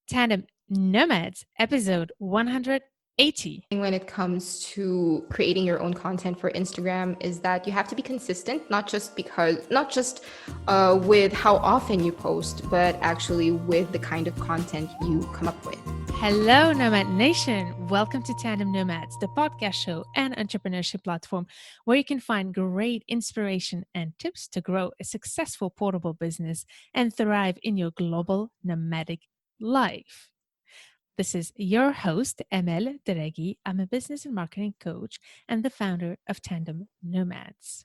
Tandem Nomads, episode 180. When it comes to creating your own content for Instagram is that you have to be consistent, not just with how often you post, but actually with the kind of content you come up with. Hello, Nomad Nation. Welcome to Tandem Nomads, the podcast show and entrepreneurship platform where you can find great inspiration and tips to grow a successful portable business and thrive in your global nomadic life. This is your host, Emel Deregi. I'm a business and marketing coach and the founder of Tandem Nomads.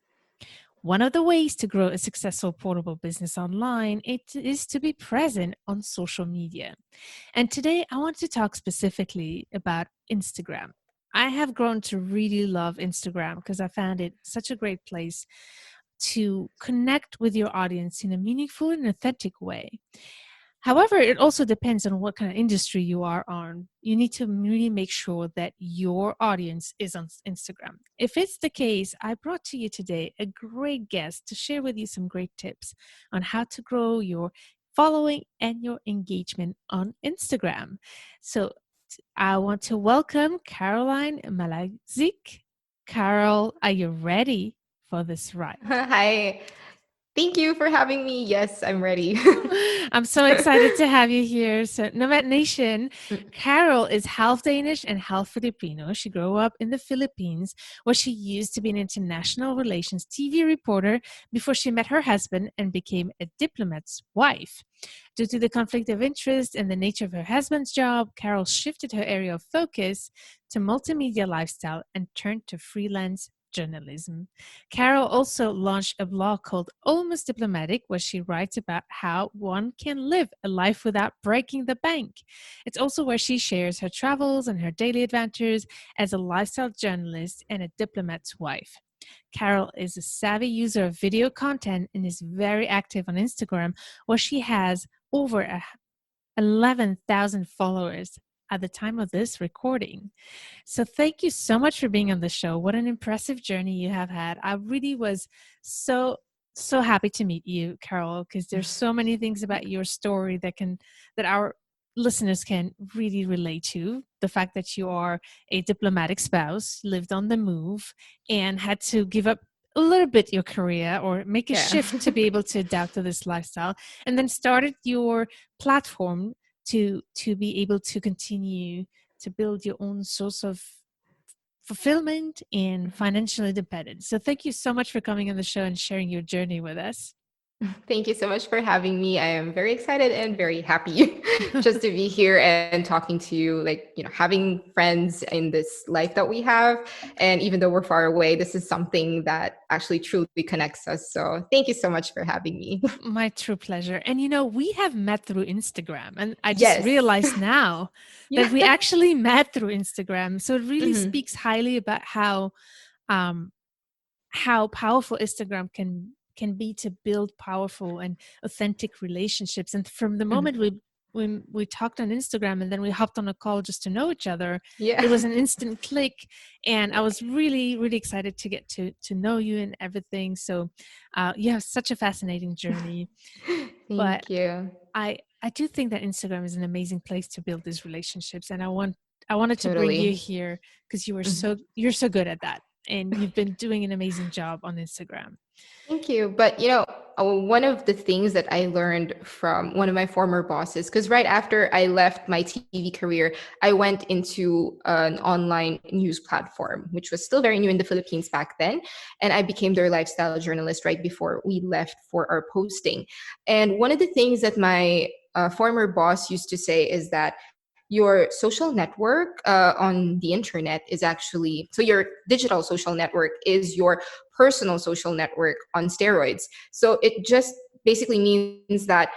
One of the ways to grow a successful portable business online is to be present on social media. And today I want to talk specifically about Instagram. I have grown to really love Instagram because I found it such a great place to connect with your audience in a meaningful and authentic way. However, it also depends on what kind of industry you are on. You need to really make sure that your audience is on Instagram. If it's the case, I brought to you today a great guest to share with you some great tips on how to grow your following and your engagement on Instagram. So I want to welcome Carolyn Malasig. Carol, are you ready for this ride? Hi. Thank you for having me. Yes, I'm ready. I'm so excited to have you here. So, Nomad Nation, Carol is half Danish and half Filipino. She grew up in the Philippines, where she used to be an international relations TV reporter before she met her husband and became a diplomat's wife. Due to the conflict of interest and the nature of her husband's job, Carol shifted her area of focus to multimedia lifestyle and turned to freelance journalism. Carol also launched a blog called Almost Diplomatic, where she writes about how one can live a life without breaking the bank. It's also where she shares her travels and her daily adventures as a lifestyle journalist and a diplomat's wife. Carol is a savvy user of video content and is very active on Instagram, where she has over 11,000 followers at the time of this recording. So thank you so much for being on the show. What an impressive journey you have had. I really was so happy to meet you, Carol, because there's so many things about your story that our listeners can really relate to. The fact that you are a diplomatic spouse, lived on the move, and had to give up a little bit your career or make a shift to be able to adapt to this lifestyle, and then started your platform to be able to continue to build your own source of fulfillment and financial independence. So thank you so much for coming on the show and sharing your journey with us. Thank you so much for having me. I am very excited and very happy just to be here and talking to you, having friends in this life that we have. And even though we're far away, this is something that actually truly connects us. So thank you so much for having me. My true pleasure. And we have met through Instagram, and I just realized now that we actually met through Instagram. So it really speaks highly about how powerful Instagram can be to build powerful and authentic relationships. And from the moment we talked on Instagram and then we hopped on a call just to know each other, it was an instant click. And I was really, really excited to get to know you and everything. So you have such a fascinating journey. Thank you. I do think that Instagram is an amazing place to build these relationships. And I wanted to bring you here because you're so good at that. And you've been doing an amazing job on Instagram. Thank you. But, one of the things that I learned from one of my former bosses, because right after I left my TV career, I went into an online news platform, which was still very new in the Philippines back then. And I became their lifestyle journalist right before we left for our posting. And one of the things that my former boss used to say is that your social network on the internet is actually, so your digital social network is your personal social network on steroids. So it just basically means that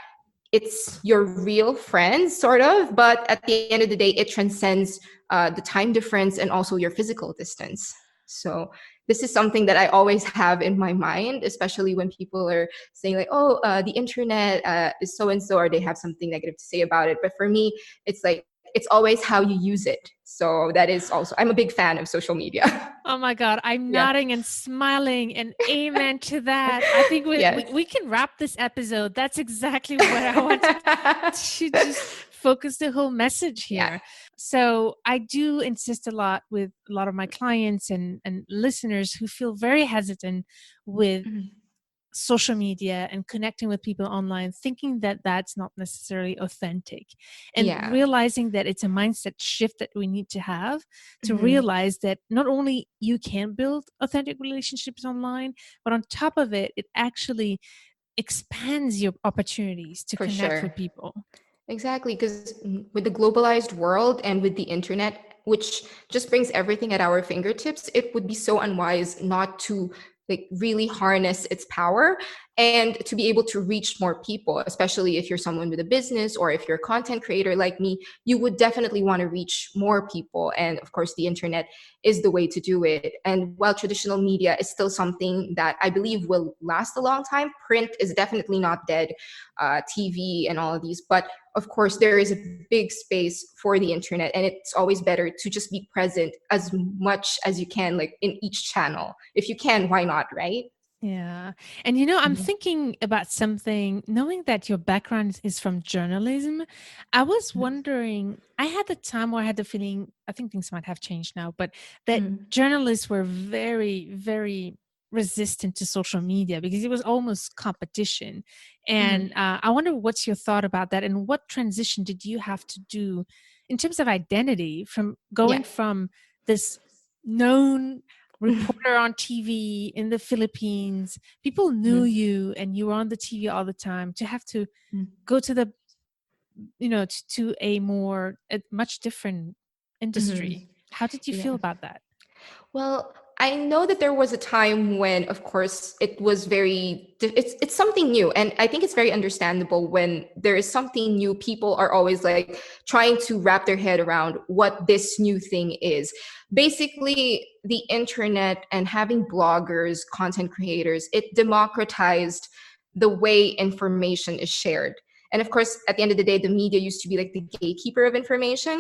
it's your real friends, sort of, but at the end of the day, it transcends the time difference and also your physical distance. So this is something that I always have in my mind, especially when people are saying like, oh, the internet is so-and-so, or they have something negative to say about it. But for me, it's like, it's always how you use it. So that is also, I'm a big fan of social media. Oh my God, I'm nodding and smiling and amen to that. I think we can wrap this episode. That's exactly what I wanted to just focus the whole message Yeah. here. So I do insist a lot with a lot of my clients and listeners who feel very hesitant with Mhm. social media and connecting with people online, thinking that that's not necessarily authentic, and Yeah. realizing that it's a mindset shift that we need to have to Mhm. realize that not only you can build authentic relationships online, but on top of it, it actually expands your opportunities to For connect sure. with people. Exactly, because with the globalized world and with the internet, which just brings everything at our fingertips, it would be so unwise not to like really harness its power and to be able to reach more people, especially if you're someone with a business or if you're a content creator like me, you would definitely want to reach more people. And of course, the internet is the way to do it. And while traditional media is still something that I believe will last a long time, print is definitely not dead, TV and all of these. But of course, there is a big space for the internet, and it's always better to just be present as much as you can, like in each channel. If you can, why not, right? Yeah. And I'm Mhm. thinking about something, knowing that your background is from journalism. I was wondering, I had the time where I had the feeling, I think things might have changed now, but that Mhm. journalists were very, very resistant to social media because it was almost competition. And Mhm. I wonder what's your thought about that, and what transition did you have to do in terms of identity from Yeah. going from this known reporter on TV in the Philippines. People knew Mhm. you and you were on the TV all the time, to have to Mhm. go to the, to a much different industry. Mhm. How did you Yeah. feel about that? Well, I know that there was a time when, of course, it was it's something new, and I think it's very understandable when there is something new. People are always like trying to wrap their head around what this new thing is. Basically, the internet and having bloggers, content creators, it democratized the way information is shared. And of course, at the end of the day, the media used to be like the gatekeeper of information.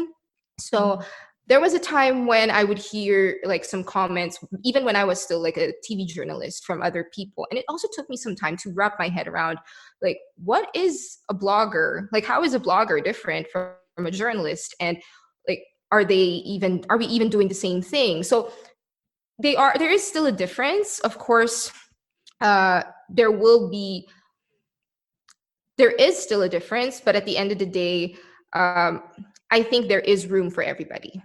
So Mm. there was a time when I would hear like some comments, even when I was still like a TV journalist, from other people. And it also took me some time to wrap my head around like, what is a blogger? Like, how is a blogger different from a journalist? And like, are we even doing the same thing? So there is still a difference. Of course, uh, there will be, there is still a difference, but at the end of the day, um, I think there is room for everybody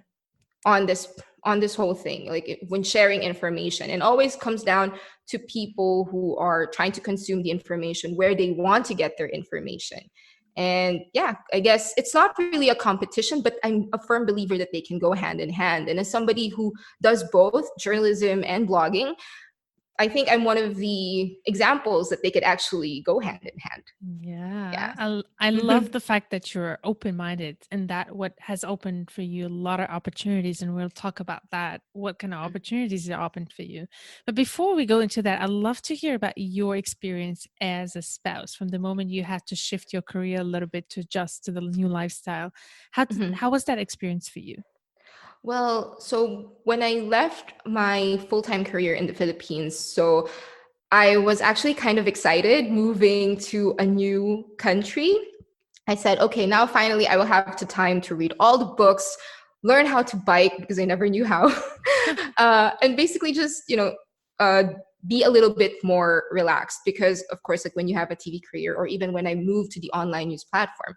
on this whole thing, like when sharing information, and always comes down to people who are trying to consume the information, where they want to get their information. And yeah, I guess it's not really a competition, but I'm a firm believer that they can go hand in hand. And as somebody who does both journalism and blogging, I think I'm one of the examples that they could actually go hand in hand. Yeah, Yeah. I love the fact that you're open-minded, and that what has opened for you a lot of opportunities, and we'll talk about that, what kind of opportunities are opened for you. But before we go into that, I'd love to hear about your experience as a spouse from the moment you had to shift your career a little bit to adjust to the new lifestyle. Mhm. How was that experience for you? Well, so when I left my full-time career in the Philippines, so I was actually kind of excited moving to a new country. I said, okay, now finally I will have the time to read all the books, learn how to bike because I never knew how, and basically just, uh, be a little bit more relaxed. Because, of course, like when you have a TV career, or even when I moved to the online news platform,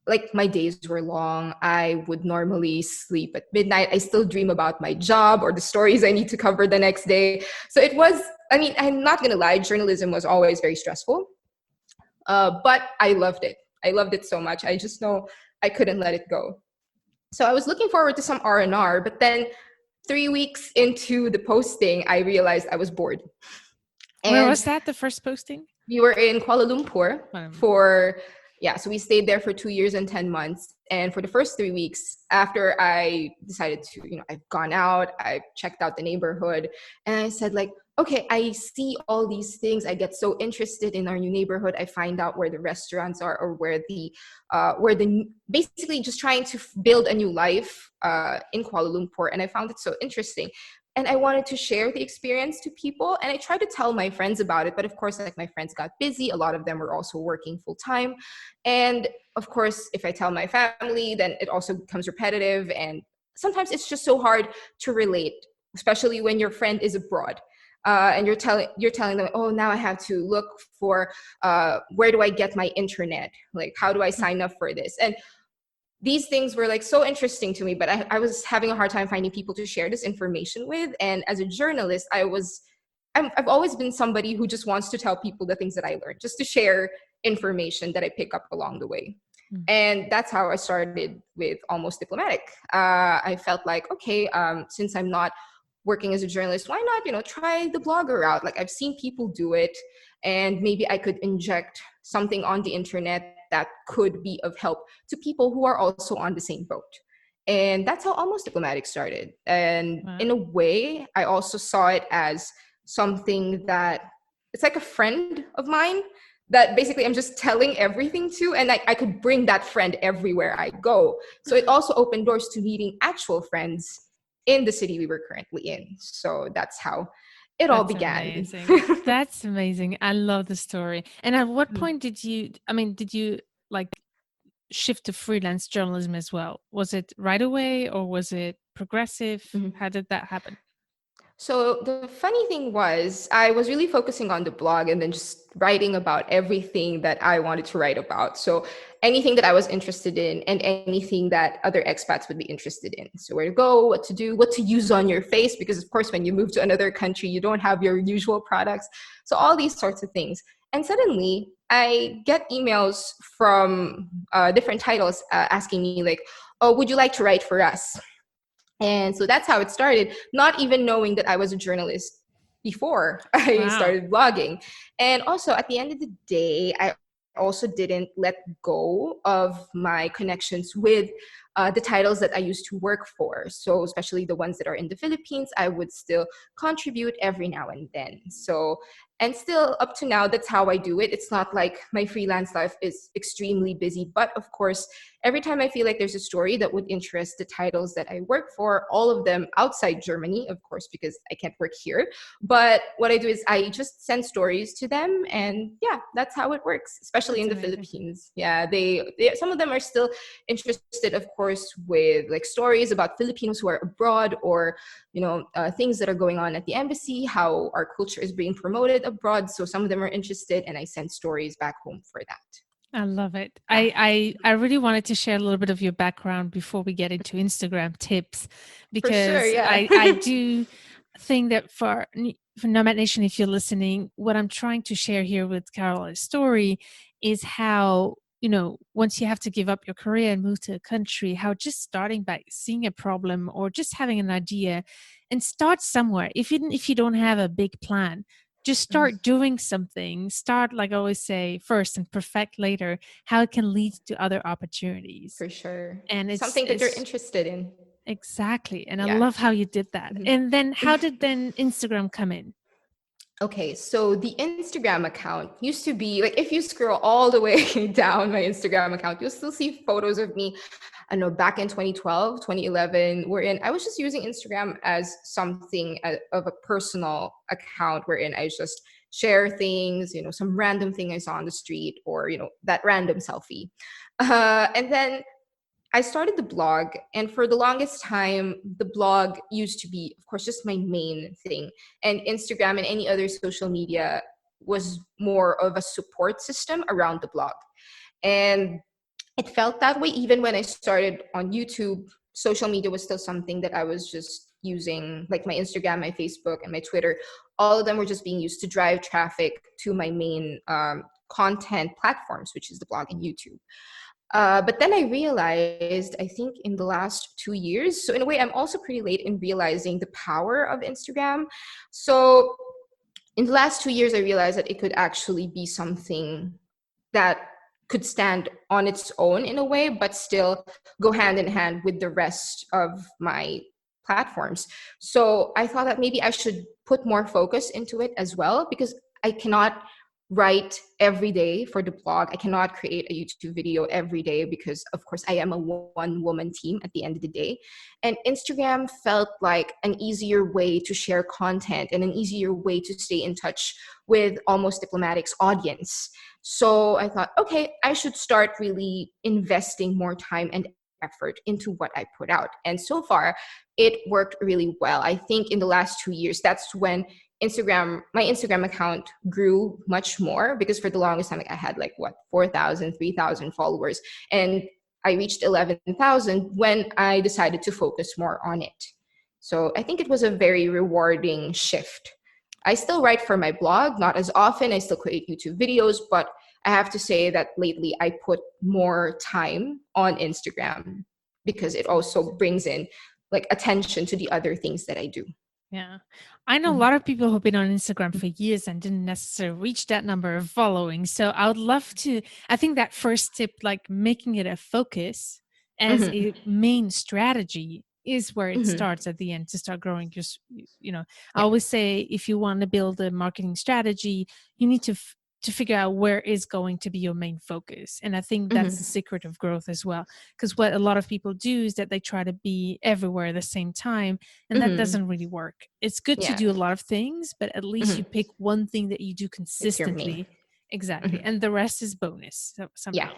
like my days were long. I would normally sleep at midnight. I still dream about my job or the stories I need to cover the next day. So it was, I mean, I'm not going to lie, journalism was always very stressful, but I loved it. I loved it so much. I just know I couldn't let it go. So I was looking forward to some R&R, but then 3 weeks into the posting, I realized I was bored. Where And was that, the first posting? we were in Kuala Lumpur Um, for, yeah, so we stayed there for 2 years and 10 months. And for the first 3 weeks, after I decided to, I've gone out, I've checked out the neighborhood, and I said, like, okay, I see all these things. I get so interested in our new neighborhood. I find out where the restaurants are, or basically just trying to build a new life in Kuala Lumpur. And I found it so interesting. and I wanted to share the experience to people. And I tried to tell my friends about it, but of course, like my friends got busy. A lot of them were also working full time. And of course, if I tell my family, then it also becomes repetitive. And sometimes it's just so hard to relate, especially when your friend is abroad. And you're telling them, oh, now I have to look for where do I get my internet? Like, how do I sign up for this? And these things were like so interesting to me, but I was having a hard time finding people to share this information with. And as a journalist, I've always been somebody who just wants to tell people the things that I learned, just to share information that I pick up along the way. And that's how I started with Almost Diplomatic. I felt like, okay, since I'm not working as a journalist, why not, try the blogger route? Like, I've seen people do it, and maybe I could inject something on the internet that could be of help to people who are also on the same boat. And that's how Almost Diplomatic started. And in a way, I also saw it as something that it's like a friend of mine that basically I'm just telling everything to, and I could bring that friend everywhere I go. So it also opened doors to meeting actual friends in the city we were currently in. So that's how it all began. Amazing. That's amazing. I love the story. And at what point did you like shift to freelance journalism as well? Was it right away or was it progressive? How did that happen? So the funny thing was, I was really focusing on the blog and then just writing about everything that I wanted to write about. So anything that I was interested in and anything that other expats would be interested in. So where to go, what to do, what to use on your face, because of course, when you move to another country, you don't have your usual products. So all these sorts of things. And suddenly I get emails from different titles asking me like, oh, would you like to write for us? And so that's how it started, not even knowing that I was a journalist before I started blogging. And also at the end of the day, I also didn't let go of my connections with the titles that I used to work for. So especially the ones that are in the Philippines, I would still contribute every now and then. So, and still up to now, that's how I do it. It's not like my freelance life is extremely busy, but of course, every time I feel like there's a story that would interest the titles that I work for, all of them outside Germany, of course, because I can't work here. But what I do is I just send stories to them, and yeah, that's how it works, especially in the Philippines. Yeah, they some of them are still interested, of course, with like stories about Filipinos who are abroad, or things that are going on at the embassy, how our culture is being promoted abroad. So some of them are interested, and I send stories back home for that. I love it. I really wanted to share a little bit of your background before we get into Instagram tips, because for sure, yeah. I do think that for Nomad Nation, if you're listening, what I'm trying to share here with Carol's story is how, once you have to give up your career and move to a country, how just starting by seeing a problem or just having an idea and start somewhere. If you don't have a big plan, just start doing something. Start, like I always say, first and perfect later, how it can lead to other opportunities. For sure. And it's something that you're interested in. Exactly. And I love how you did that. And then how did then Instagram come in? Okay, so the Instagram account used to be like, if you scroll all the way down my Instagram account, you'll still see photos of me. I know back in 2012, 2011, wherein I was just using Instagram as something of a personal account wherein I just share things, some random thing I saw on the street, or, that random selfie. And then I started the blog, and for the longest time, the blog used to be, of course, just my main thing. And Instagram and any other social media was more of a support system around the blog. And it felt that way even when I started on YouTube. Social media was still something that I was just using, like my Instagram, my Facebook, and my Twitter. All of them were just being used to drive traffic to my main content platforms, which is the blog and YouTube. But then I realized, I think in the last 2 years, so in a way, I'm also pretty late in realizing the power of Instagram. So in the last 2 years, I realized that it could actually be something that could stand on its own in a way, but still go hand in hand with the rest of my platforms. So I thought that maybe I should put more focus into it as well, because I cannot write every day for the blog. I cannot create a YouTube video every day because, of course, I am a one-woman team at the end of the day. And Instagram felt like an easier way to share content and an easier way to stay in touch with Almost Diplomatic's audience. So I thought, okay, I should start really investing more time and effort into what I put out. And so far, it worked really well. I think in the last 2 years, that's when my Instagram account grew much more, because for the longest time, like, I had 4,000, 3,000 followers, and I reached 11,000 when I decided to focus more on it. So I think it was a very rewarding shift. I still write for my blog, not as often. I still create YouTube videos, but I have to say that lately I put more time on Instagram because it also brings in attention to the other things that I do. Yeah. I know a lot of people who've been on Instagram for years and didn't necessarily reach that number of following. So I would love to, I think that first tip, like making it a focus as a main strategy, is where it starts at the end to start growing. Just, I always say, if you want to build a marketing strategy, you need to figure out where is going to be your main focus. And I think that's the secret of growth as well. Because what a lot of people do is that they try to be everywhere at the same time, and that doesn't really work. It's good to do a lot of things, but at least you pick one thing that you do consistently. Exactly. And the rest is bonus somehow.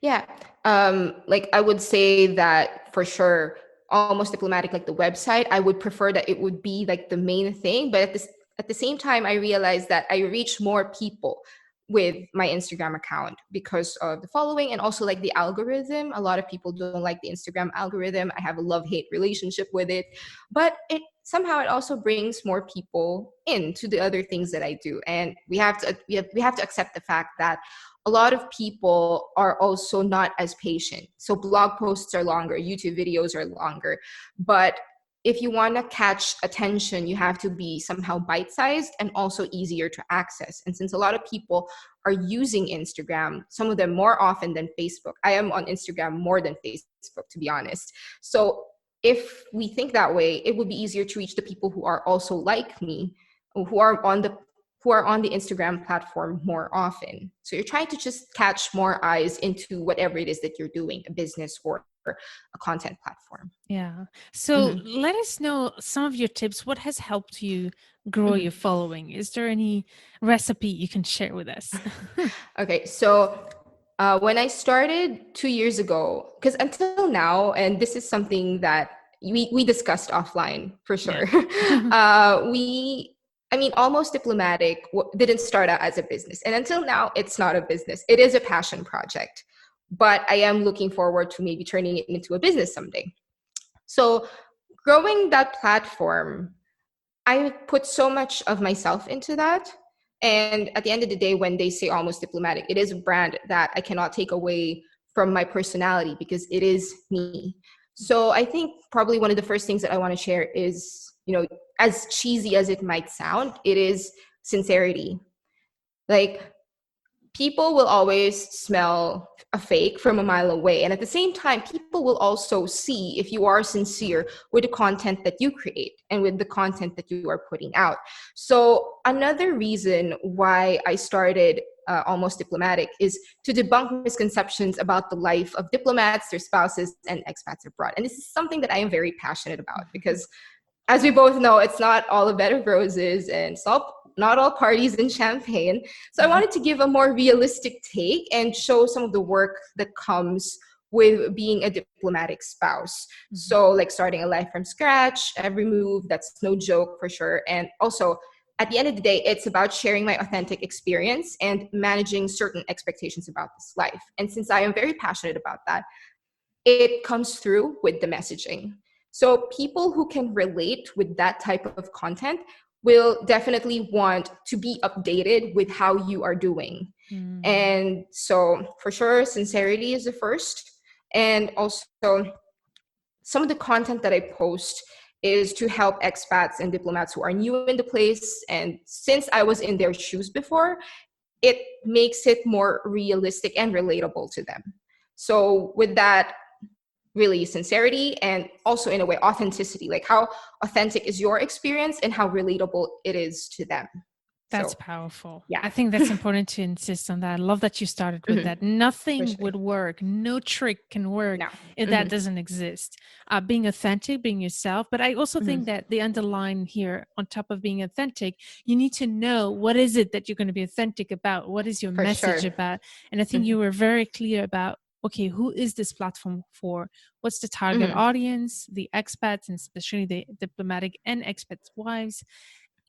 Yeah. I would say that for sure, Almost Diplomatic, like the website, I would prefer that it would be like the main thing. But at the same time, I realized that I reach more people with my Instagram account because of the following and also like the algorithm. A lot of people don't like the Instagram algorithm. I have a love-hate relationship with it, but it also brings more people into the other things that I do. And we have to accept the fact that a lot of people are also not as patient. So blog posts are longer, YouTube videos are longer, but if you want to catch attention, you have to be somehow bite-sized and also easier to access. And since a lot of people are using Instagram, some of them more often than Facebook, I am on Instagram more than Facebook, to be honest. So if we think that way, it would be easier to reach the people who are also like me, who are on the Instagram platform more often. So you're trying to just catch more eyes into whatever it is that you're doing, a business or a content platform. Yeah. So let us know some of your tips. What has helped you grow your following? Is there any recipe you can share with us? Okay. So when I started 2 years ago, because until now, and this is something that we discussed offline for sure. Almost Diplomatic didn't start out as a business. And until now, it's not a business. It is a passion project. But I am looking forward to maybe turning it into a business someday. So growing that platform, I put so much of myself into that. And at the end of the day, when they say Almost Diplomatic, it is a brand that I cannot take away from my personality because it is me. So I think probably one of the first things that I want to share is, as cheesy as it might sound, it is sincerity. Like, people will always smell a fake from a mile away. And at the same time, people will also see if you are sincere with the content that you create and with the content that you are putting out. So another reason why I started Almost Diplomatic is to debunk misconceptions about the life of diplomats, their spouses, and expats abroad. And this is something that I am very passionate about because, as we both know, it's not all a bed of roses and it's not all parties and champagne. So I wanted to give a more realistic take and show some of the work that comes with being a diplomatic spouse. So like starting a life from scratch, every move, that's no joke for sure. And also, at the end of the day, it's about sharing my authentic experience and managing certain expectations about this life. And since I am very passionate about that, it comes through with the messaging. So people who can relate with that type of content will definitely want to be updated with how you are doing. And so for sure, sincerity is the first. And also, some of the content that I post is to help expats and diplomats who are new in the place. And since I was in their shoes before, it makes it more realistic and relatable to them. So with that, really sincerity and also in a way authenticity, like how authentic is your experience and how relatable it is to them. That's So powerful. yeah. I think that's important to insist on that. I love that you started with that. For Nothing sure. would work. No trick can work No. if that doesn't exist. Being authentic, being yourself. But I also think that the underline here, on top of being authentic, you need to know what is it that you're going to be authentic about? What is your For message sure. about? And I think you were very clear about, okay, who is this platform for? What's the target audience, the expats, and especially the diplomatic and expats' wives?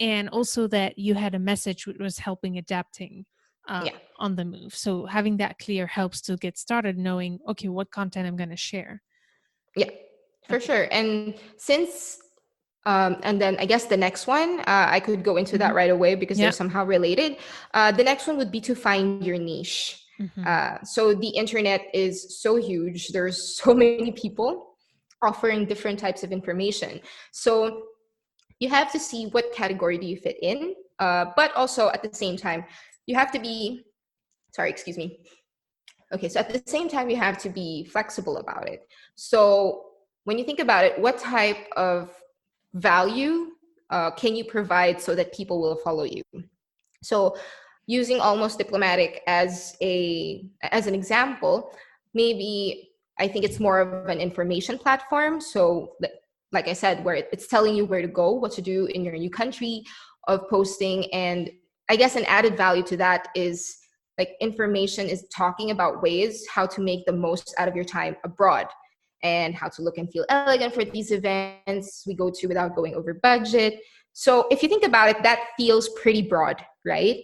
And also that you had a message which was helping adapting Yeah. on the move. So having that clear helps to get started knowing, okay, what content I'm going to share. Yeah, for Okay. sure. And since, and then I guess the next one, I could go into that right away because they're Yeah. somehow related. The next one would be to find your niche. So the internet is so huge. There's so many people offering different types of information. So you have to see what category do you fit in, but also at the same time, you have to be, sorry, excuse me. Okay, so at the same time, you have to be flexible about it. So when you think about it, what type of value can you provide so that people will follow you? So using almost diplomatic as an example, maybe I think it's more of an information platform. So like I said, where it's telling you where to go, what to do in your new country, of posting. And I guess an added value to that is like information is talking about ways how to make the most out of your time abroad and how to look and feel elegant for these events we go to without going over budget. So if you think about it, that feels pretty broad, right?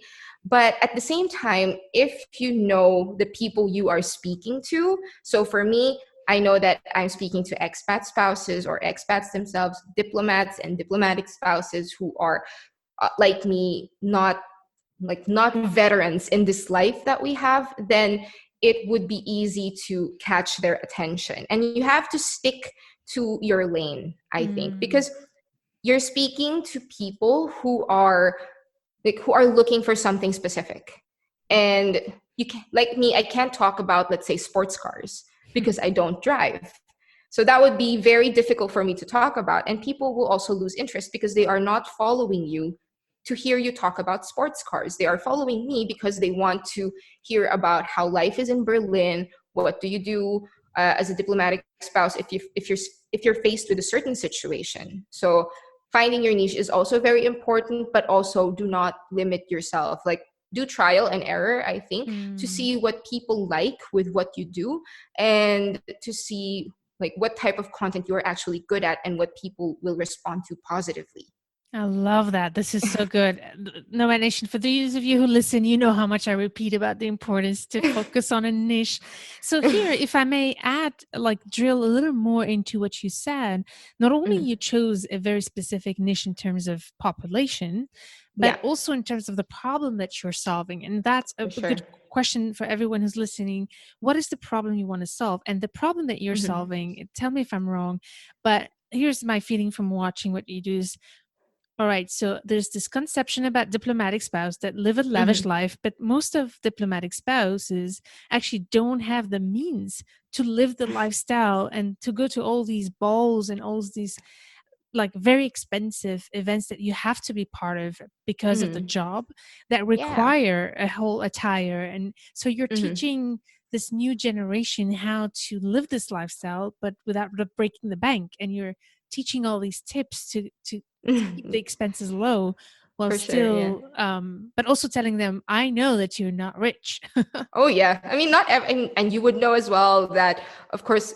But at the same time, if you know the people you are speaking to, so for me, I know that I'm speaking to expat spouses or expats themselves, diplomats and diplomatic spouses who are like me, not veterans in this life that we have, then it would be easy to catch their attention. And you have to stick to your lane, I think, because you're speaking to people who are looking for something specific. And you can, like me, I can't talk about, let's say, sports cars because I don't drive. So that would be very difficult for me to talk about. And people will also lose interest because they are not following you to hear you talk about sports cars. They are following me because they want to hear about how life is in Berlin. What do you do as a diplomatic spouse if you're faced with a certain situation? So finding your niche is also very important, but also do not limit yourself. Like, do trial and error, I think, to see what people like with what you do, and to see like what type of content you're actually good at and what people will respond to positively. I love that. This is so good. Nomad Nation, for those of you who listen, you know how much I repeat about the importance to focus on a niche. So here, if I may add, like drill a little more into what you said, not only you chose a very specific niche in terms of population, but Yeah, also in terms of the problem that you're solving. And that's for a sure. good question for everyone who's listening. What is the problem you want to solve? And the problem that you're Mm-hmm. solving, tell me if I'm wrong, but here's my feeling from watching what you do is, all right, so there's this conception about diplomatic spouse that live a lavish Mm-hmm. life, but most of diplomatic spouses actually don't have the means to live the lifestyle and to go to all these balls and all these like very expensive events that you have to be part of because of the Mm-hmm. job that Yeah. require a whole attire. And so you're Mm-hmm. teaching this new generation how to live this lifestyle but without breaking the bank, and you're teaching all these tips to keep the expenses low while For sure, yeah. still but also telling them, I know that you're not rich. Oh yeah. I mean, and you would know as well that, of course,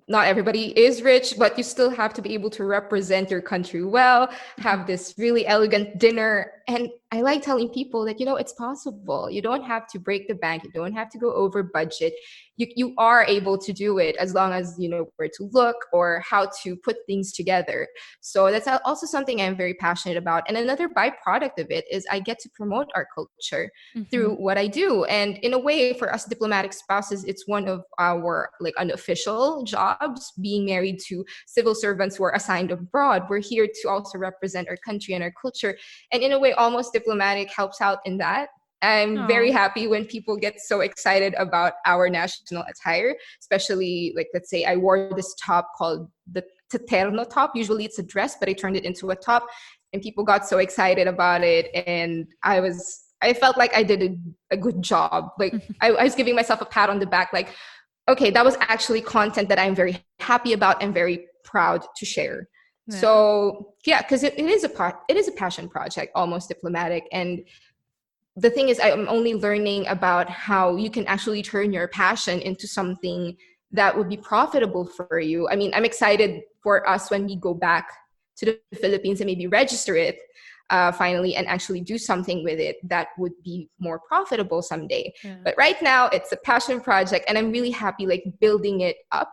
not everybody is rich, but you still have to be able to represent your country well, have this really elegant dinner. And I like telling people that, it's possible. You don't have to break the bank. You don't have to go over budget. You are able to do it as long as you know where to look or how to put things together. So that's also something I'm very passionate about. And another byproduct of it is I get to promote our culture through Mhm. what I do. And in a way, for us diplomatic spouses, it's one of our like unofficial jobs. Being married to civil servants who are assigned abroad, we're here to also represent our country and our culture. And in a way, almost diplomatic helps out in that. I'm very Oh. happy when people get so excited about our national attire, especially like, let's say I wore this top called the Taterno top. Usually it's a dress, but I turned it into a top. and people got so excited about it. And I felt like I did a good job. Like I was giving myself a pat on the back, like, okay, that was actually content that I'm very happy about and very proud to share. Yeah. So yeah, because it is a passion project, Almost Diplomatic. And the thing is, I'm only learning about how you can actually turn your passion into something that would be profitable for you. I mean, I'm excited for us when we go back to the Philippines and maybe register it finally and actually do something with it that would be more profitable someday. Yeah. But right now, it's a passion project, and I'm really happy like building it up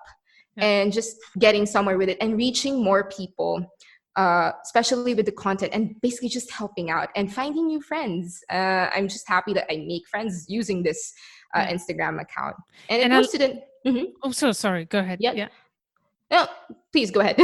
and just getting somewhere with it and reaching more people. Especially with the content and basically just helping out and finding new friends. I'm just happy that I make friends using this Instagram account. And it posted it. Oh, so sorry. Go ahead. Yeah. No, please go ahead.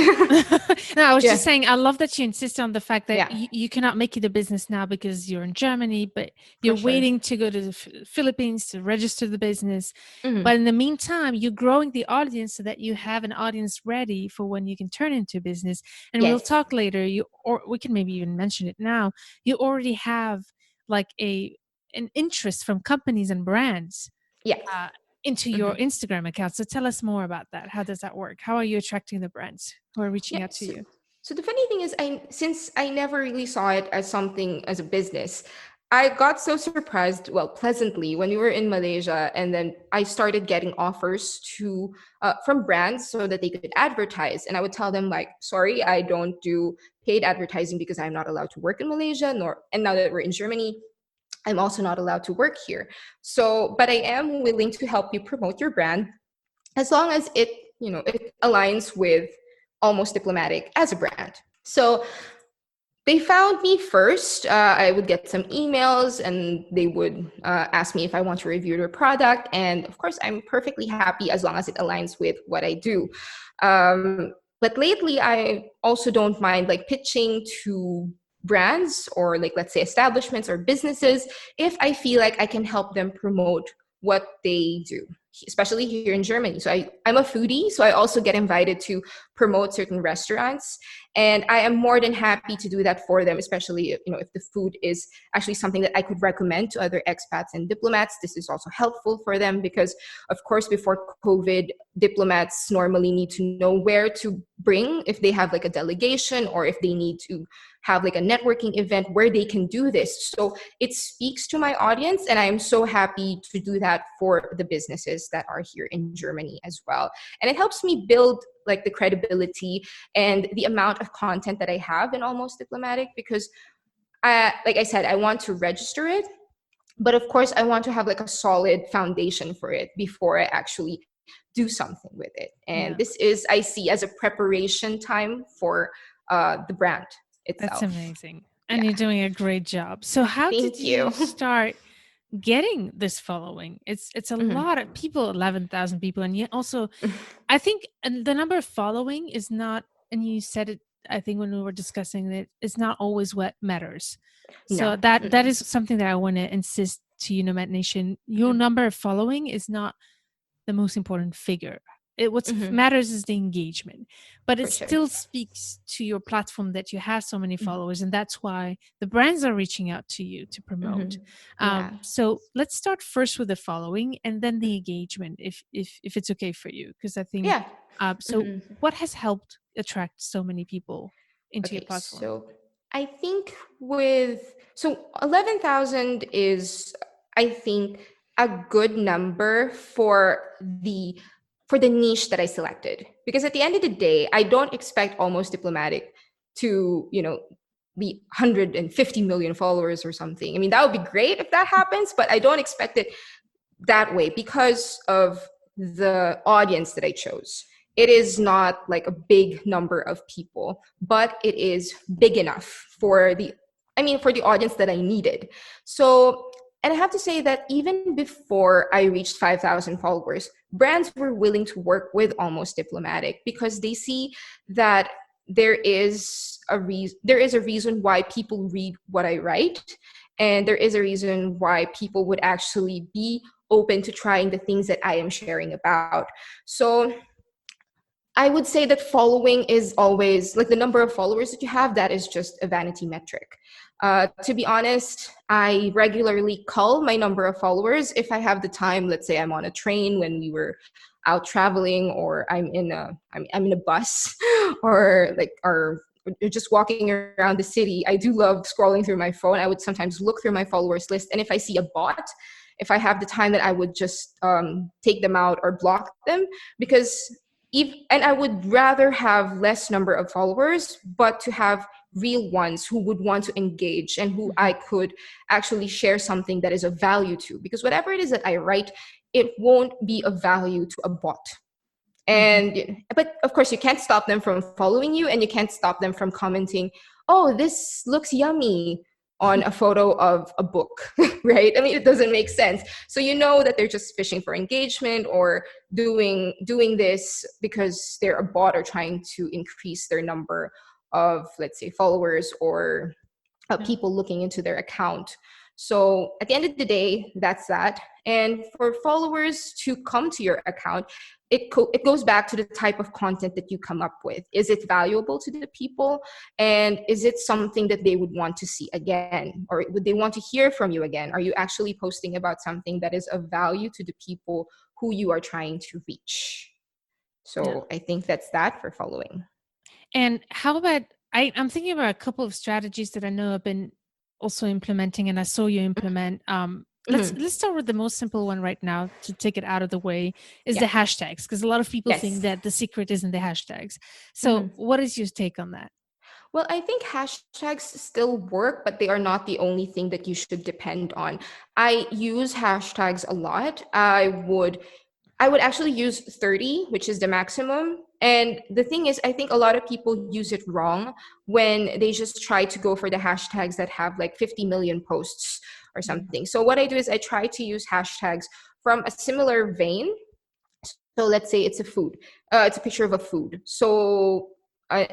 No, I was just saying, I love that you insist on the fact that Yeah. you cannot make it a business now because you're in Germany, but you're waiting to go to the Philippines to register the business. But in the meantime, you're growing the audience so that you have an audience ready for when you can turn into a business. And we'll talk later. Or we can maybe even mention it now. You already have like an interest from companies and brands. Yeah. Into your Instagram account. So tell us more about that. How does that work? How are you attracting the brands who are reaching out to you? So the funny thing is, since I never really saw it as something as a business, I got so surprised, well, pleasantly, when we were in Malaysia, and then I started getting offers from brands so that they could advertise. And I would tell them like, sorry, I don't do paid advertising because I'm not allowed to work in Malaysia, and now that we're in Germany, I'm also not allowed to work here. So, but I am willing to help you promote your brand as long as it aligns with Almost Diplomatic as a brand. So they found me first. I would get some emails and they would ask me if I want to review their product. And of course, I'm perfectly happy as long as it aligns with what I do. But lately, I also don't mind like pitching to brands or like, let's say, establishments or businesses if I feel like I can help them promote what they do, especially here in Germany. So I'm a foodie, so I also get invited to promote certain restaurants, and I am more than happy to do that for them, especially if the food is actually something that I could recommend to other expats and diplomats. This is also helpful for them because, of course, before COVID, diplomats normally need to know where to bring if they have like a delegation or if they need to have like a networking event where they can do this. So it speaks to my audience, and I am so happy to do that for the businesses that are here in Germany as well. And it helps me build like the credibility and the amount of content that I have in Almost Diplomatic because like I said, I want to register it, but of course I want to have like a solid foundation for it before I actually do something with it. And this is, I see as a preparation time for the brand itself. That's amazing. And you're doing a great job. So how did you start getting this following? It's a lot of people, 11,000 people. And yet also, I think the number of following is not, and you said it, I think when we were discussing it, it's not always what matters. So that is something that I want to insist to Nomad Nation. Your number of following is not the most important figure. What matters is the engagement, but it still speaks to your platform that you have so many followers, and that's why the brands are reaching out to you to promote. So let's start first with the following and then the engagement, if it's okay for you, because I think so. What has helped attract so many people into your platform? So I think 11,000 is, I think, a good number for the niche that I selected. Because at the end of the day, I don't expect Almost Diplomatic to, be 150 million followers or something. I mean, that would be great if that happens, but I don't expect it that way because of the audience that I chose. It is not like a big number of people, but it is big enough for the audience that I needed. So, and I have to say that even before I reached 5,000 followers, brands were willing to work with Almost Diplomatic because they see that there is a reason why people read what I write, and there is a reason why people would actually be open to trying the things that I am sharing about. So I would say that following is always like the number of followers that you have, that is just a vanity metric. To be honest, I regularly cull my number of followers if I have the time. Let's say I'm on a train when we were out traveling, or I'm in a bus, or just walking around the city. I do love scrolling through my phone. I would sometimes look through my followers list, and if I see a bot, if I have the time, that I would just take them out or block them, because and I would rather have less number of followers, but to have real ones who would want to engage and who I could actually share something that is of value to. Because whatever it is that I write, it won't be of value to a bot. But of course, you can't stop them from following you, and you can't stop them from commenting, "Oh, this looks yummy," on a photo of a book, right? I mean, it doesn't make sense. So you know that they're just fishing for engagement, or doing this because they're a bot, or trying to increase their number of, let's say, followers, or people looking into their account. So at the end of the day, that's that. And for followers to come to your account, it goes back to the type of content that you come up with. Is it valuable to the people? And is it something that they would want to see again? Or would they want to hear from you again? Are you actually posting about something that is of value to the people who you are trying to reach? So I think that's that for following. And how about, I'm thinking about a couple of strategies that I know I've been also implementing, and I saw you implement. Let's start with the most simple one right now to take it out of the way, is the hashtags, because a lot of people think that the secret is in the hashtags. So what is your take on that? Well, I think hashtags still work, but they are not the only thing that you should depend on. I use hashtags a lot. I would actually use 30, which is the maximum. And the thing is, I think a lot of people use it wrong when they just try to go for the hashtags that have like 50 million posts or something. So what I do is I try to use hashtags from a similar vein. So let's say it's a food, it's a picture of a food. So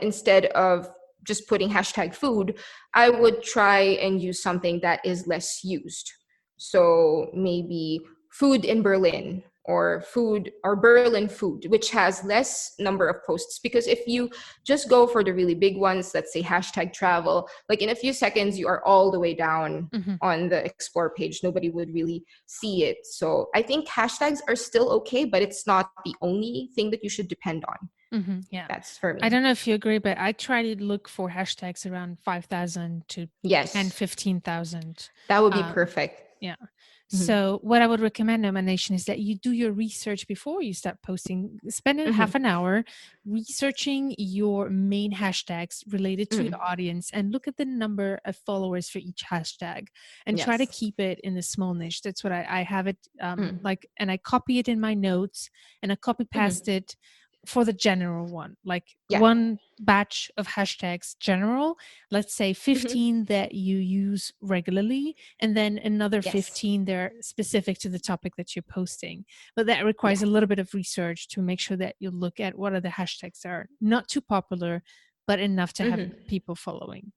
instead of just putting hashtag food, I would try and use something that is less used. So maybe food in Berlin, or food, or Berlin food, which has less number of posts. Because if you just go for the really big ones, let's say hashtag travel, like in a few seconds, you are all the way down on the explore page. Nobody would really see it. So I think hashtags are still okay, but it's not the only thing that you should depend on. Yeah, that's for me. I don't know if you agree, but I try to look for hashtags around 5,000 to 15,000. That would be perfect. Yeah. So what I would recommend, Nomination, is that you do your research before you start posting. Spend half an hour researching your main hashtags related to your audience, and look at the number of followers for each hashtag, and try to keep it in a small niche. That's what I have it like, and I copy it in my notes, and I copy paste it for the general one, like one batch of hashtags general, let's say 15 that you use regularly, and then another 15 that are specific to the topic that you're posting. But that requires a little bit of research to make sure that you look at what are the hashtags that are not too popular, but enough to have people following.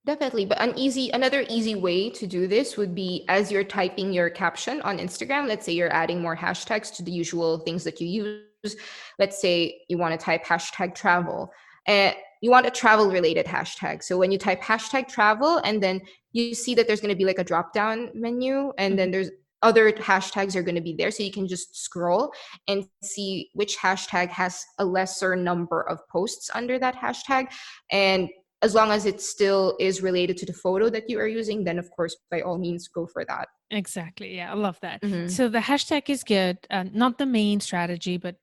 Definitely. But another easy way to do this would be, as you're typing your caption on Instagram, let's say you're adding more hashtags to the usual things that you use. Let's say you want to type hashtag travel, and you want a travel related hashtag. So when you type hashtag travel, and then you see that there's going to be like a drop down menu, and then there's other hashtags are going to be there. So you can just scroll and see which hashtag has a lesser number of posts under that hashtag. And as long as it still is related to the photo that you are using, then of course, by all means, go for that. Exactly. Yeah, I love that. So the hashtag is good. Not the main strategy, but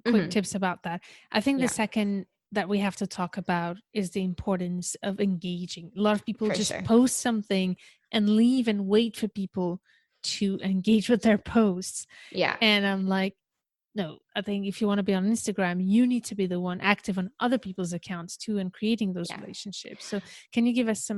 quick tips about that. I think the second that we have to talk about is the importance of engaging. A lot of people post something and leave and wait for people to engage with their posts. Yeah. And I'm like, no, I think if you want to be on Instagram, you need to be the one active on other people's accounts too, and creating those relationships. So can you give us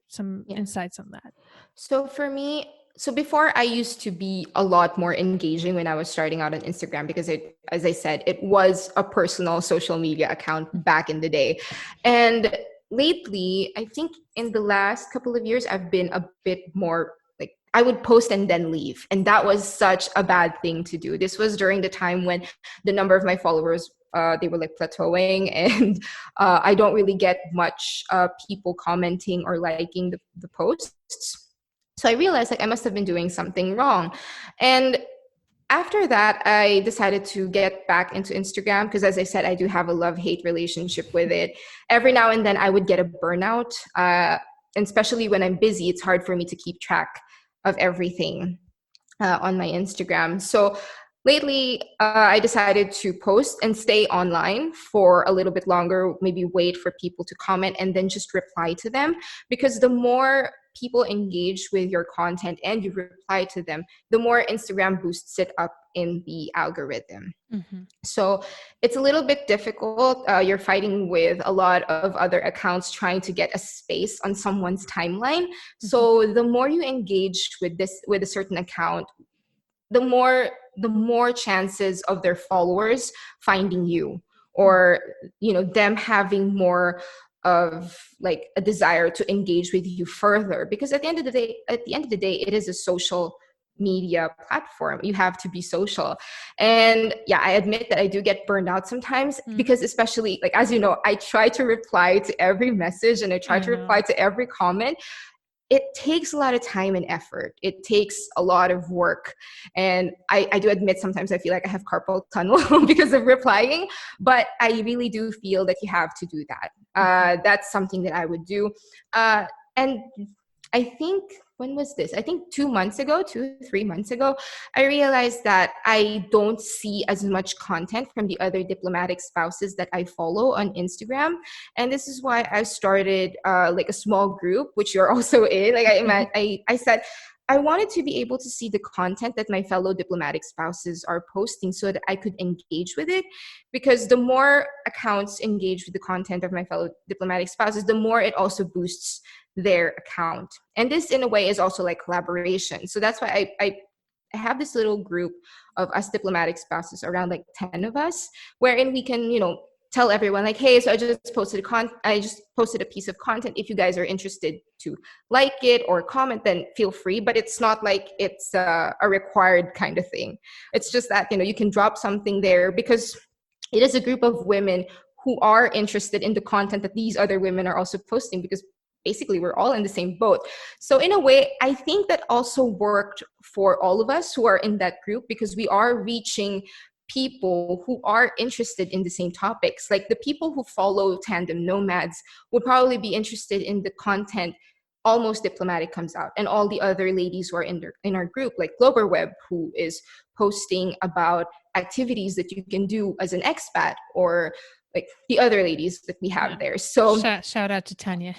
some insights on that? So for me, before, I used to be a lot more engaging when I was starting out on Instagram, because it, as I said, it was a personal social media account back in the day. And lately, I think in the last couple of years, I've been a bit more like, I would post and then leave. And that was such a bad thing to do. This was during the time when the number of my followers they were like plateauing, and I don't really get much people commenting or liking the posts. So I realized like I must have been doing something wrong. And after that, I decided to get back into Instagram because, as I said, I do have a love-hate relationship with it. Every now and then, I would get a burnout, and especially when I'm busy, it's hard for me to keep track of everything on my Instagram. So lately, I decided to post and stay online for a little bit longer, maybe wait for people to comment and then just reply to them. Because the more people engage with your content and you reply to them, the more Instagram boosts it up in the algorithm. Mm-hmm. So it's a little bit difficult. You're fighting with a lot of other accounts trying to get a space on someone's timeline. So the more you engage with a certain account, the more chances of their followers finding you, or them having more of like a desire to engage with you further, because at the end of the day it is a social media platform. You have to be social. And yeah, I admit that I do get burned out sometimes, because especially, like, as you know, I try to reply to every message and I try to reply to every comment. It takes a lot of time and effort. It takes a lot of work. And I do admit sometimes I feel like I have carpal tunnel because of replying, but I really do feel that you have to do that. That's something that I would do. And I think, when was this? I think 3 months ago, I realized that I don't see as much content from the other diplomatic spouses that I follow on Instagram. And this is why I started like a small group, which you're also in. Like I said, I wanted to be able to see the content that my fellow diplomatic spouses are posting so that I could engage with it. Because the more accounts engage with the content of my fellow diplomatic spouses, the more it also boosts their account. And this in a way is also like collaboration. So that's why I have this little group of us diplomatic spouses, around like 10 of us, wherein we can, tell everyone like, hey, so I just posted a piece of content. If you guys are interested to like it or comment, then feel free. But it's not like it's a required kind of thing. It's just that, you can drop something there, because it is a group of women who are interested in the content that these other women are also posting, because basically we're all in the same boat. So in a way, I think that also worked for all of us who are in that group, because we are reaching people who are interested in the same topics. Like the people who follow Tandem Nomads would probably be interested in the content Almost Diplomatic comes out, and all the other ladies who are in our group, like Glober Web, who is posting about activities that you can do as an expat, or like the other ladies that we have there. So shout out to Tanya.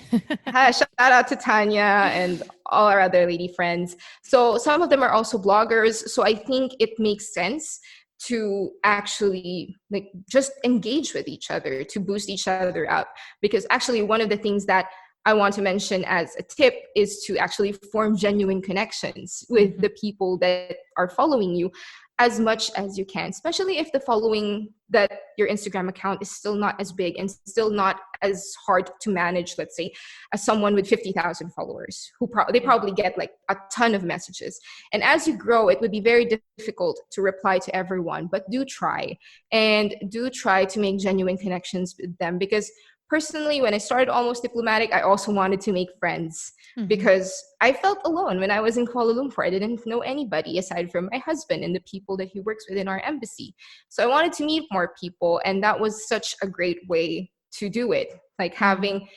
shout out to Tanya and all our other lady friends. So some of them are also bloggers. So I think it makes sense to actually like just engage with each other to boost each other up. Because actually one of the things that I want to mention as a tip is to actually form genuine connections with the people that are following you as much as you can, especially if the following that your Instagram account is still not as big and still not as hard to manage, let's say, as someone with 50,000 followers who they probably get like a ton of messages. And as you grow, it would be very difficult to reply to everyone, but do try to make genuine connections with them. Because personally, when I started Almost Diplomatic, I also wanted to make friends because I felt alone when I was in Kuala Lumpur. I didn't know anybody aside from my husband and the people that he works with in our embassy. So I wanted to meet more people, and that was such a great way to do it, like having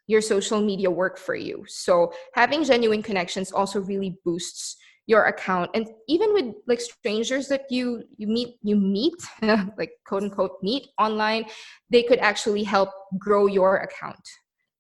your social media work for you. So having genuine connections also really boosts your account. And even with like strangers that you meet like quote unquote meet online, they could actually help grow your account.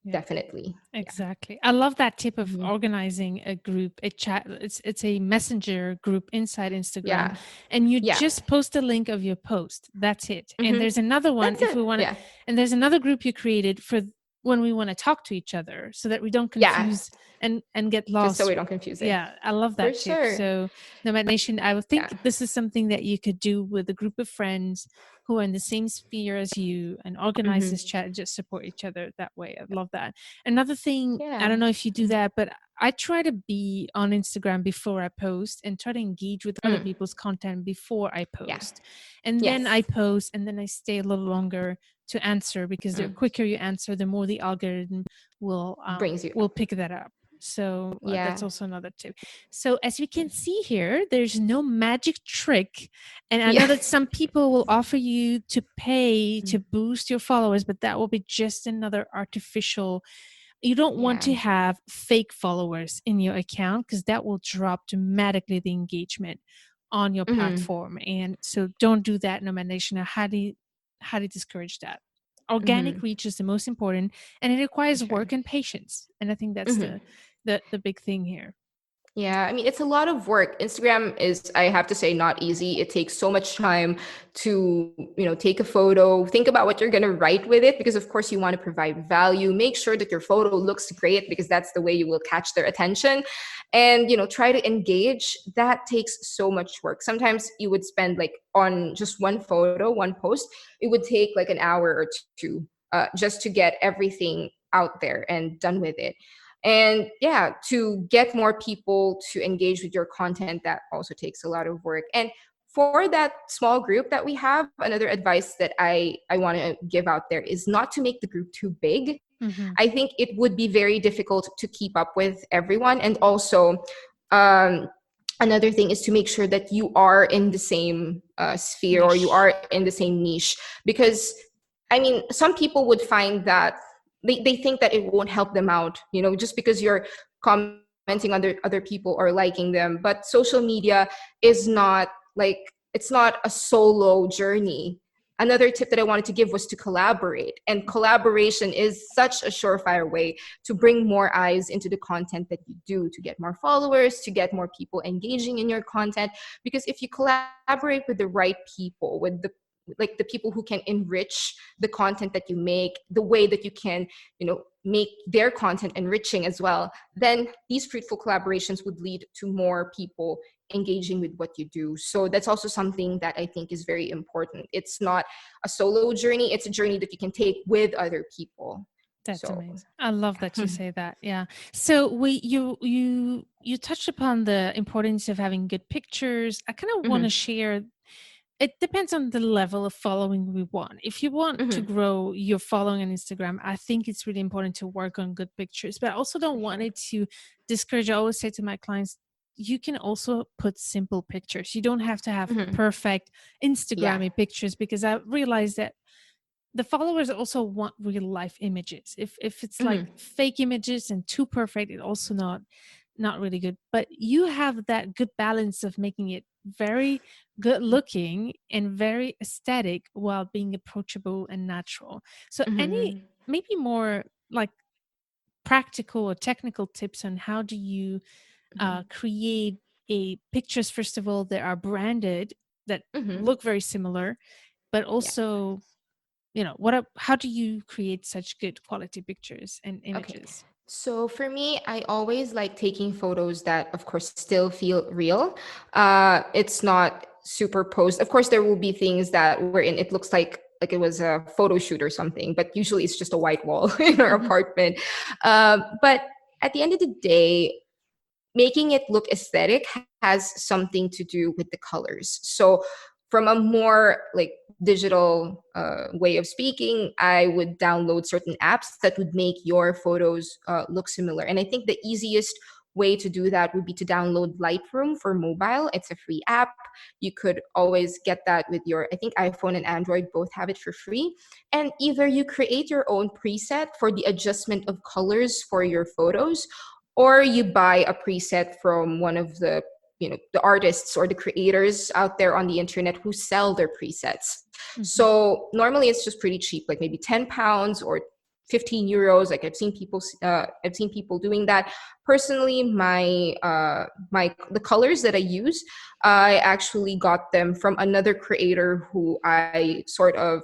Definitely. Exactly. I love that tip of organizing a group, a chat. It's a messenger group inside Instagram, and you just post a link of your post. That's it. And there's another one if we want to, and there's another group you created for when we want to talk to each other, so that we don't confuse and get lost. Just so we don't confuse it. Yeah, I love that tip. Sure. So Nomad Nation, I would think this is something that you could do with a group of friends who are in the same sphere as you, and organize this chat and just support each other that way. I love that. Another thing, I don't know if you do that, but I try to be on Instagram before I post and try to engage with other people's content before I Yeah. post. And then I Yes. post and then I stay a little longer to answer, because the quicker you answer, the more the algorithm Brings you will up. pick that up. So that's Yeah. also another tip. So as we can see here, there's no magic trick. And I know Yeah. that some people will offer you to pay to boost your followers, but that will be just another artificial. You don't want Yeah. to have fake followers in your account, because that will drop dramatically the engagement on your platform. And so don't do that, Nomad Nation. I highly discourage that. Organic reach is the most important, and it For requires sure. work and patience. And I think that's the big thing here. Yeah, I mean, it's a lot of work. Instagram is, I have to say, not easy. It takes so much time to, take a photo, think about what you're going to write with it, because of course you want to provide value, make sure that your photo looks great, because that's the way you will catch their attention. And, try to engage. That takes so much work. Sometimes you would spend like on just one photo, one post, it would take like an hour or two just to get everything out there and done with it. And yeah, to get more people to engage with your content, that also takes a lot of work. And for that small group that we have, another advice that I want to give out there is not to make the group too big. Mm-hmm. I think it would be very difficult to keep up with everyone. And also, um, another thing is to make sure that you are in the same sphere, or you Niche. are in the same niche. Because, I mean, some people would find that they think that it won't help them out, just because you're commenting on other people or liking them. But social media is not like, it's not a solo journey. Another tip that I wanted to give was to collaborate. And collaboration is such a surefire way to bring more eyes into the content that you do, to get more followers, to get more people engaging in your content. Because if you collaborate with the right people, with the people who can enrich the content that you make, the way that you can, make their content enriching as well, then these fruitful collaborations would lead to more people engaging with what you do. So that's also something that I think is very important. It's not a solo journey, it's a journey that you can take with other people. That's So amazing. I love that you say that. Yeah. So you touched upon the importance of having good pictures. I kind of want to share. It depends on the level of following we want. If you want to grow your following on Instagram, I think it's really important to work on good pictures, but I also don't want it to discourage. I always say to my clients, you can also put simple pictures. You don't have to have perfect yeah. Instagrammy pictures, because I realized that the followers also want real life images. If it's like fake images and too perfect, it also not really good. But you have that good balance of making it very good looking and very aesthetic while being approachable and natural. So any maybe more like practical or technical tips on how do you create a pictures, first of all, that are branded, that look very similar, but Yeah. also, how do you create such good quality pictures and Okay. images? So for me, I always like taking photos that, of course, still feel real. It's not superposed. Of course, there will be things that wherein it looks like it was a photo shoot or something, but usually it's just a white wall in our apartment. But at the end of the day, making it look aesthetic has something to do with the colors. So from a more like digital way of speaking, I would download certain apps that would make your photos look similar. And I think the easiest way to do that would be to download Lightroom for mobile. It's a free app. You could always get that with your, I think iPhone and Android both have it for free. And either you create your own preset for the adjustment of colors for your photos, or you buy a preset from one of the artists or the creators out there on the internet who sell their presets. Mhm. So normally it's just pretty cheap, like maybe £10 or €15. Like I've seen people doing that. Personally, my the colors that I use, I actually got them from another creator who I sort of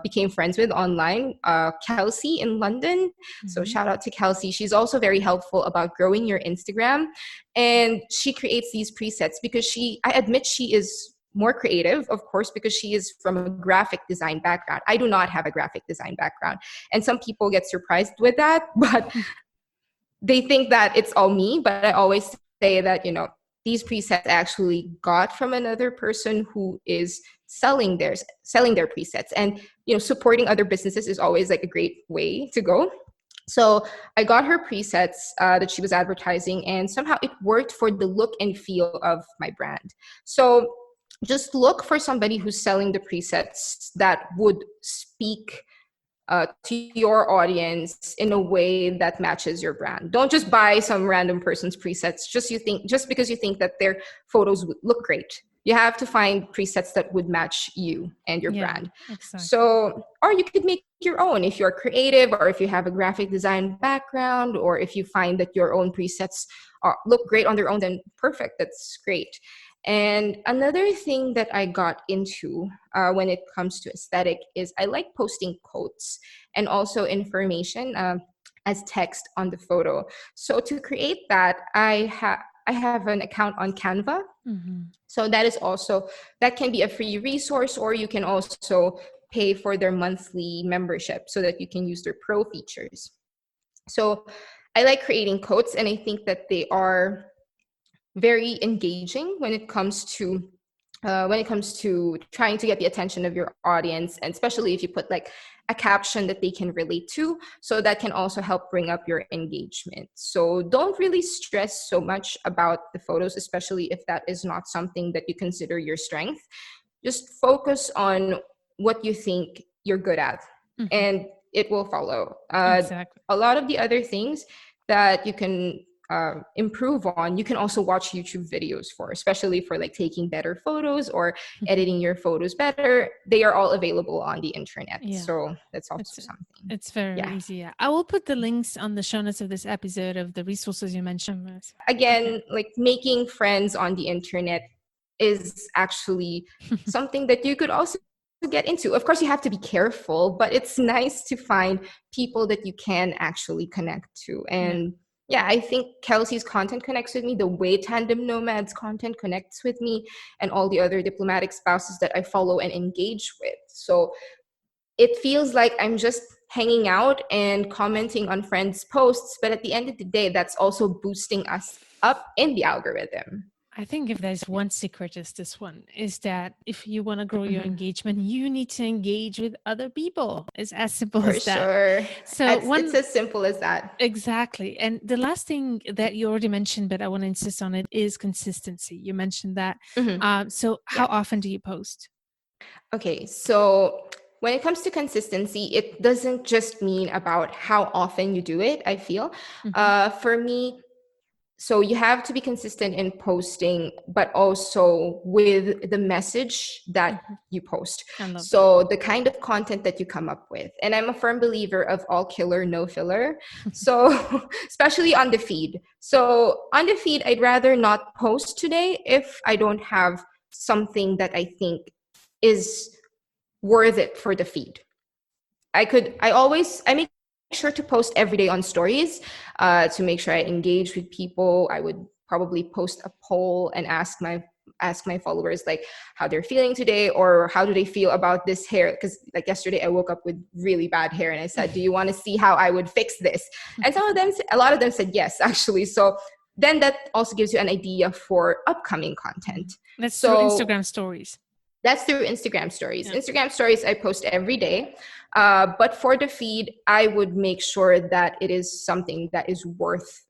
became friends with online, Kelsey in London. So Mhm. shout out to Kelsey. She's also very helpful about growing your Instagram. And she creates these presets because I admit she is more creative, of course, because she is from a graphic design background. I do not have a graphic design background. And some people get surprised with that. But they think that it's all me, but I always say that, these presets I actually got from another person who is selling their presets. And, supporting other businesses is always like a great way to go. So I got her presets that she was advertising, and somehow it worked for the look and feel of my brand. So just look for somebody who's selling the presets that would speak to your audience in a way that matches your brand. Don't just buy some random person's presets just because you think that their photos would look great. You have to find presets that would match you and your brand. Exactly. So, or you could make your own if you're creative, or if you have a graphic design background, or if you find that your own presets look great on their own, then perfect. That's great. And another thing that I got into when it comes to aesthetic is I like posting quotes and also information as text on the photo. So to create that, I have an account on Canva. Mm-hmm. So that can be a free resource, or you can also pay for their monthly membership so that you can use their pro features. So I like creating quotes, and I think that they are very engaging when it comes to trying to get the attention of your audience, and especially if you put like a caption that they can relate to, so that can also help bring up your engagement. So don't really stress so much about the photos, especially if that is not something that you consider your strength. Just focus on what you think you're good at, Mm-hmm. and it will follow. Exactly. A lot of the other things that you can improve on, you can also watch YouTube videos for, especially for like taking better photos or editing your photos better. They are all available on the internet. Yeah. So that's also something. It's very easy. Yeah. I will put the links on the show notes of this episode of the resources you mentioned. Again, like making friends on the internet is actually something that you could also get into. Of course, you have to be careful, but it's nice to find people that you can actually connect to. And I think Kelsey's content connects with me the way Tandem Nomad's content connects with me, and all the other diplomatic spouses that I follow and engage with. So it feels like I'm just hanging out and commenting on friends' posts, but at the end of the day, that's also boosting us up in the algorithm. I think if there's one secret is this one, is that if you want to grow your engagement, you need to engage with other people. It's as simple as that. For sure. So it's as simple as that. Exactly. And the last thing that you already mentioned, but I want to insist on it, is consistency. You mentioned that. So how often do you post? Okay, so when it comes to consistency, it doesn't just mean about how often you do it, I feel. For me, so you have to be consistent in posting, but also with the message that you post. So the kind of content that you come up with. And I'm a firm believer of all killer, no filler. So especially on the feed. So on the feed, I'd rather not post today if I don't have something that I think is worth it for the feed. I make sure to post every day on stories to make sure I engage with people. I would probably post a poll and ask my followers like how they're feeling today, or how do they feel about this hair, because like yesterday I woke up with really bad hair and I said, do you want to see how I would fix this? And a lot of them said yes, actually. So then that also gives you an idea for upcoming content. That's through Instagram stories. That's through Instagram stories. Instagram stories I post every day. But for the feed, I would make sure that it is something that is worth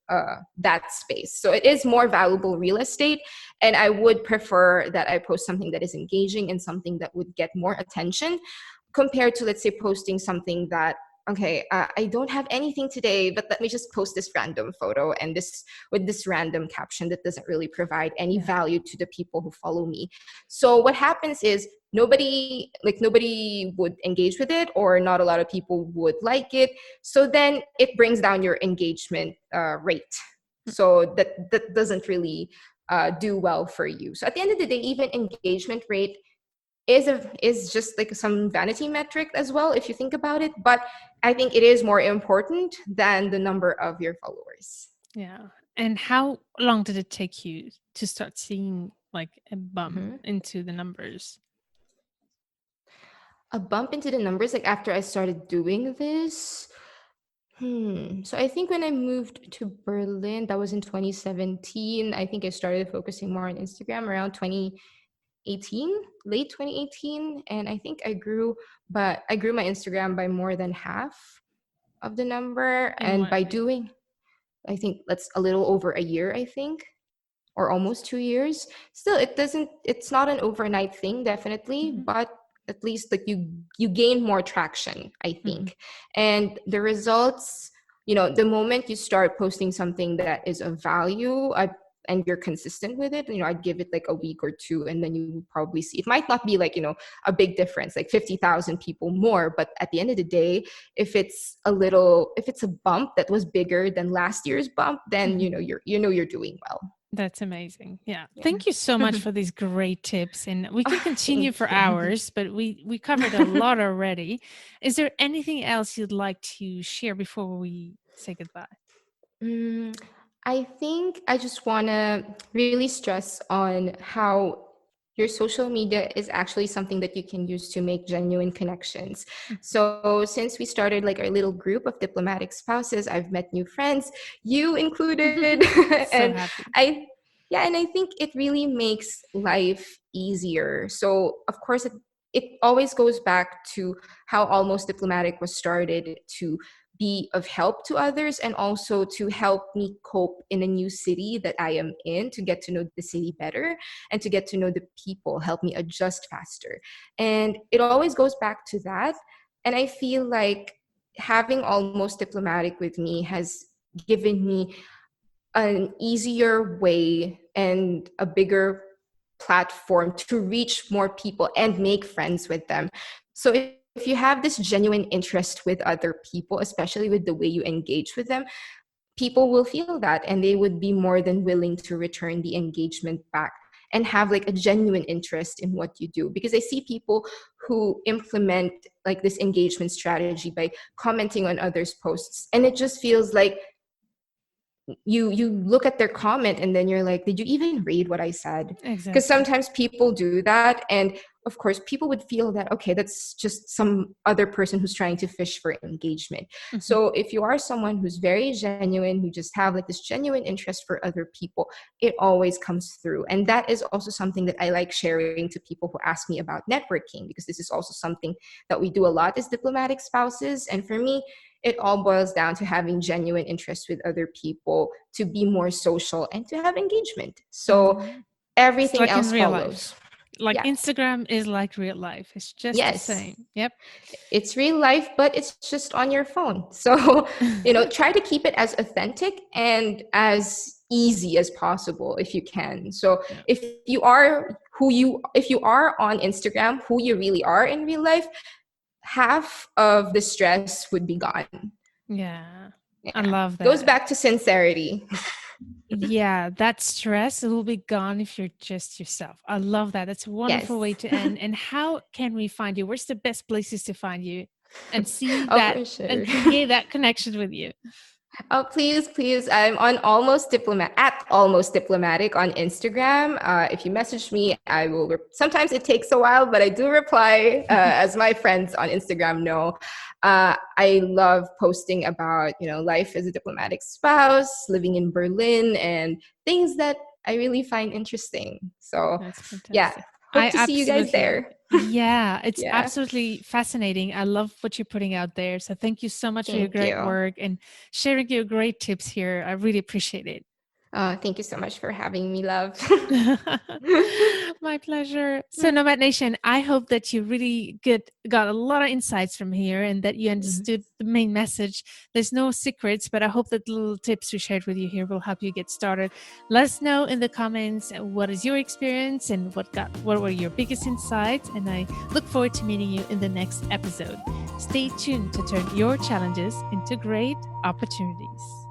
that space. So it is more valuable real estate. And I would prefer that I post something that is engaging and something that would get more attention, compared to, let's say, posting something that, okay, I don't have anything today, but let me just post this random photo and this random caption that doesn't really provide any value to the people who follow me. So what happens is nobody would engage with it, or not a lot of people would like it. So then it brings down your engagement rate. So that doesn't really do well for you. So at the end of the day, even engagement rate is just like some vanity metric as well, if you think about it. But I think it is more important than the number of your followers. Yeah. And how long did it take you to start seeing like a bump into the numbers? A bump into the numbers, like after I started doing this, So I think when I moved to Berlin, that was in 2017. I think I started focusing more on Instagram around 2018, late 2018, and I think I grew my Instagram by more than half of the number, In and one by year. doing, I think that's a little over a year, I think, or almost 2 years. Still, it's not an overnight thing, definitely, Mhm. but at least like you gain more traction, I Mhm. think. And the results, the moment you start posting something that is of value, and you're consistent with it, I'd give it like a week or two, and then you would probably see it might not be like, a big difference, like 50,000 people more, but at the end of the day, if it's a bump that was bigger than last year's bump, then Mhm. you're doing well. That's amazing. Yeah. Yeah. Thank you so much for these great tips. And we can Oh, continue thank for you. hours, but we covered a lot already. Is there anything else you'd like to share before we say goodbye? Mm, I think I just want to really stress on how your social media is actually something that you can use to make genuine connections. Mhm. So, since we started like our little group of diplomatic spouses, I've met new friends, you included, So and happy. I yeah, and I think it really makes life easier. So, of course, it always goes back to how Almost Diplomatic was started to be of help to others, and also to help me cope in a new city that I am in, to get to know the city better and to get to know the people, help me adjust faster. And it always goes back to that. And I feel like having Almost Diplomatic with me has given me an easier way and a bigger platform to reach more people and make friends with them. So if you have this genuine interest with other people, especially with the way you engage with them, people will feel that, and they would be more than willing to return the engagement back and have like a genuine interest in what you do. Because I see people who implement like this engagement strategy by commenting on others' posts, and it just feels like you look at their comment and then you're like, did you even read what I said? Because Exactly. sometimes people do that, and of course people would feel that, okay, that's just some other person who's trying to fish for engagement. Mhm. So if you are someone who's very genuine, who just have like this genuine interest for other people, it always comes through. And that is also something that I like sharing to people who ask me about networking, because this is also something that we do a lot as diplomatic spouses. And for me, it all boils down to having genuine interest with other people, to be more social and to have engagement. So Mhm. It's everything like in else real life. follows. Like Yeah. Instagram is like real life. It's just the Yes. same. Yep. It's real life, but it's just on your phone. So, try to keep it as authentic and as easy as possible if you can. So, Yeah. if you are on Instagram, who you really are in real life, half of the stress would be gone. Yeah. I Yeah. love Goes that. back to sincerity. Yeah, that stress will be gone if you're just yourself. I love that. That's a wonderful Yes. way to end. And how can we find you? Where's the best places to find you and see Oh, that for and sure. create that connection with you? Oh, please, please. I'm on Almost Diplomatic on Instagram. If you message me, I will. Sometimes it takes a while, but I do reply, as my friends on Instagram know. I love posting about life as a diplomatic spouse, living in Berlin, and things that I really find interesting. So, That's yeah, fantastic. hope I to see you guys absolutely, there. yeah, it's Yeah, absolutely fascinating. I love what you're putting out there. So thank you so much for your thank great you. work and sharing your great tips here. I really appreciate it. Thank you so much for having me, love. My pleasure. So, Nomad Nation, I hope that you really got a lot of insights from here and that you understood the main message. There's no secrets, but I hope that the little tips we shared with you here will help you get started. Let us know in the comments what is your experience and what were your biggest insights. And I look forward to meeting you in the next episode. Stay tuned to turn your challenges into great opportunities.